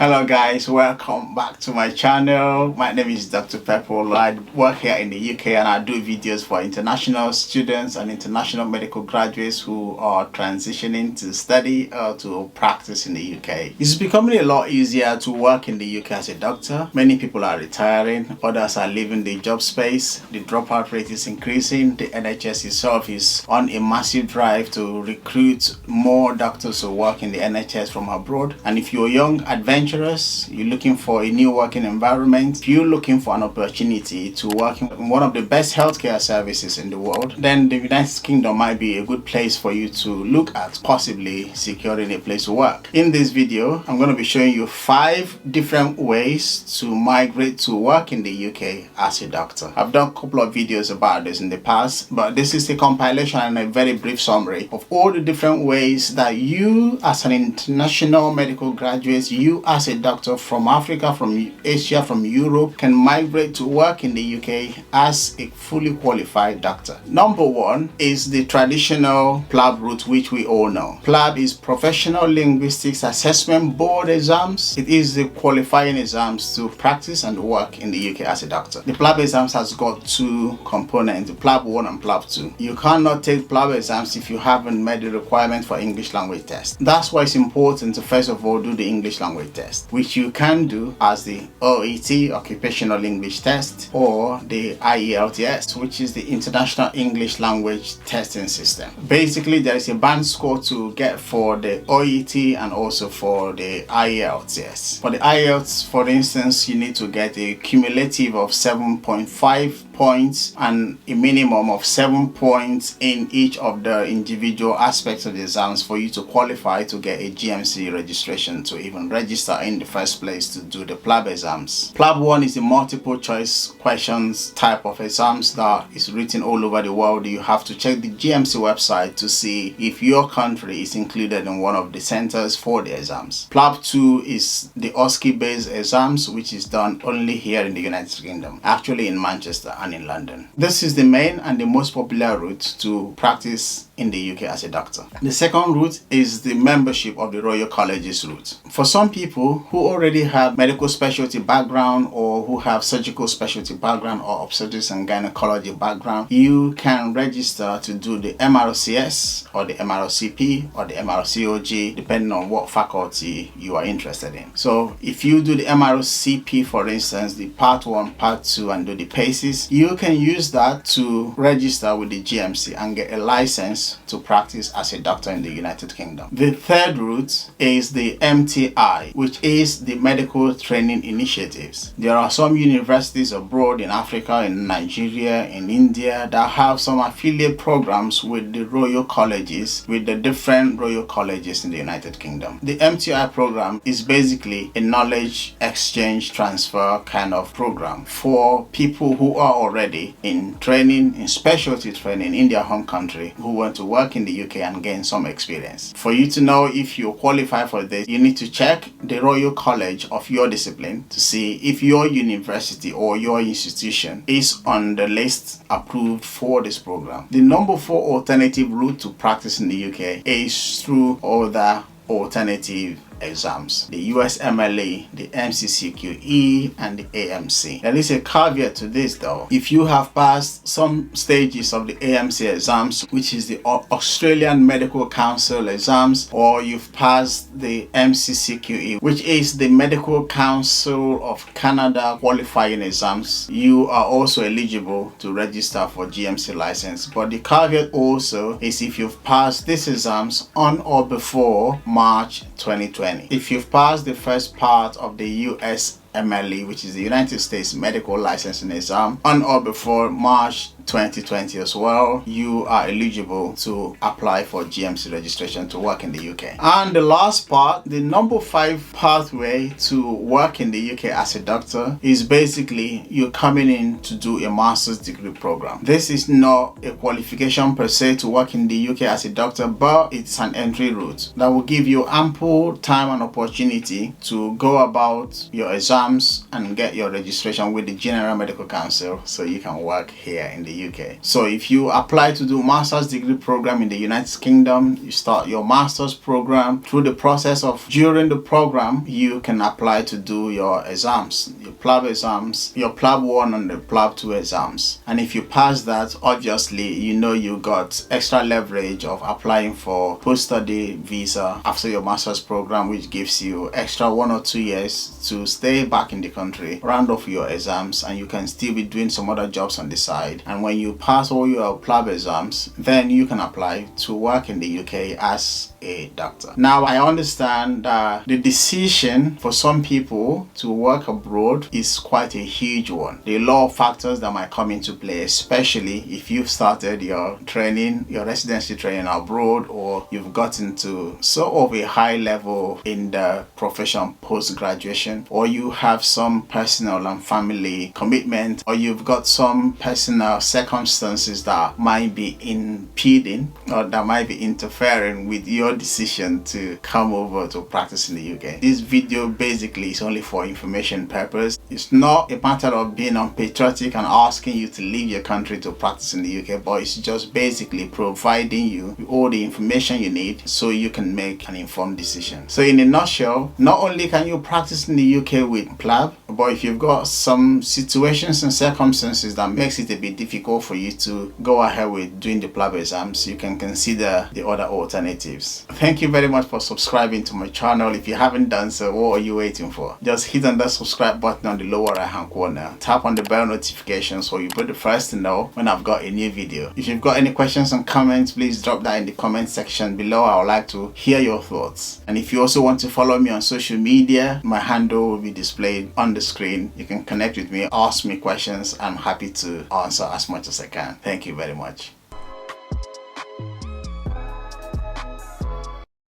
Hello guys, welcome back to my channel. My name is Dr. Pepple. I work here in the UK and I do videos for international students and international medical graduates who are transitioning to study or to practice in the UK. It's becoming a lot easier to work in the UK as a doctor. Many people are retiring, others are leaving the job space. The dropout rate is increasing. The NHS itself is on a massive drive to recruit more doctors who work in the NHS from abroad. And if you're young, adventurous, you're looking for a new working environment, if you're looking for an opportunity to work in one of the best healthcare services in the world, then the United Kingdom might be a good place for you to look at possibly securing a place to work. In this video, I'm going to be showing you 5 different ways to migrate to work in the UK as a doctor. I've done a couple of videos about this in the past, but this is a compilation and a very brief summary of all the different ways that you as an international medical graduate, you as a doctor from Africa, from Asia, from Europe, can migrate to work in the UK as a fully qualified doctor. Number 1 is the traditional PLAB route, which we all know. PLAB is Professional Linguistics Assessment Board exams. It is the qualifying exams to practice and work in the UK as a doctor. The PLAB exams has got 2 components, PLAB 1 and PLAB 2. You cannot take PLAB exams if you haven't met the requirement for English language test. That's why it's important to first of all do the English language test, which you can do as the OET, Occupational English Test, or the IELTS, which is the International English Language Testing System. Basically, there is a band score to get for the OET and also for the IELTS. For the IELTS, for instance, you need to get a cumulative of 7.5 points and a minimum of 7 points in each of the individual aspects of the exams for you to qualify to get a GMC registration to even register in the first place to do the PLAB exams. PLAB 1 is a multiple choice questions type of exams that is written all over the world. You have to check the GMC website to see if your country is included in one of the centers for the exams. PLAB 2 is the OSCE based exams, which is done only here in the United Kingdom, actually in Manchester and in London. This is the main and the most popular route to practice in the UK as a doctor. The second route is the membership of the Royal Colleges route. For some people who already have medical specialty background or who have surgical specialty background or obstetrics and gynecology background, you can register to do the MRCS or the MRCP or the MRCOG depending on what faculty you are interested in. So if you do the MRCP, for instance, the part 1, part 2 and do the PACES, you can use that to register with the GMC and get a license to practice as a doctor in the United Kingdom. The third route is the MTI, which is the Medical Training Initiatives. There are some universities abroad in Africa, in Nigeria, in India that have some affiliate programs with the Royal Colleges, with the different Royal Colleges in the United Kingdom. The MTI program is basically a knowledge exchange transfer kind of program for people who are already in training, in specialty training in their home country, who want to work in the UK and gain some experience. For you to know if you qualify for this, you need to check the Royal College of your discipline to see if your university or your institution is on the list approved for this program. The number 4 alternative route to practice in the UK is through other alternative exams, the USMLE, the MCCQE and the AMC. There is a caveat to this though. If you have passed some stages of the AMC exams, which is the Australian Medical Council exams, or you've passed the MCCQE, which is the Medical Council of Canada qualifying exams, you are also eligible to register for GMC license. But the caveat also is if you've passed these exams on or before March 2020. If you've passed the first part of the USMLE, which is the United States Medical Licensing Exam, on or before March 2020 as well, you are eligible to apply for GMC registration to work in the UK. And the last part, the number 5 pathway to work in the UK as a doctor, is basically you're coming in to do a master's degree program. This is not a qualification per se to work in the UK as a doctor, but it's an entry route that will give you ample time and opportunity to go about your exam exams and get your registration with the General Medical Council so you can work here in the UK. So if you apply to do master's degree program in the United Kingdom, you start your master's program. Through the process of during the program, you can apply to do your exams, your PLAB exams, your PLAB 1 and the PLAB 2 exams. And if you pass that, obviously you know you got extra leverage of applying for post-study visa after your master's program, which gives you extra 1 or 2 years to stay back in the country, round off your exams, and you can still be doing some other jobs on the side. And when you pass all your PLAB exams, then you can apply to work in the UK as a doctor. Now, I understand that the decision for some people to work abroad is quite a huge one. There are a lot of factors that might come into play, especially if you've started your training, your residency training abroad, or you've gotten to sort of a high level in the profession post-graduation, or you have some personal and family commitment, or you've got some personal circumstances that might be impeding or that might be interfering with your decision to come over to practice in the UK. This video basically is only for information purpose. It's not a matter of being unpatriotic and asking you to leave your country to practice in the UK, but it's just basically providing you with all the information you need so you can make an informed decision. So in a nutshell, not only can you practice in the UK with PLAB, but if you've got some situations and circumstances that makes it a bit difficult for you to go ahead with doing the PLAB exams, you can consider the other alternatives. Thank you very much for subscribing to my channel. If you haven't done so, what are you waiting for? Just hit on that subscribe button on the lower right hand corner. Tap on the bell notification so you'll be the first to know when I've got a new video. If you've got any questions and comments, please drop that in the comment section below. I would like to hear your thoughts. And if you also want to follow me on social media, my handle will be displayed on the screen. You can connect with me, ask me questions. I'm happy to answer as much as I can. Thank you very much.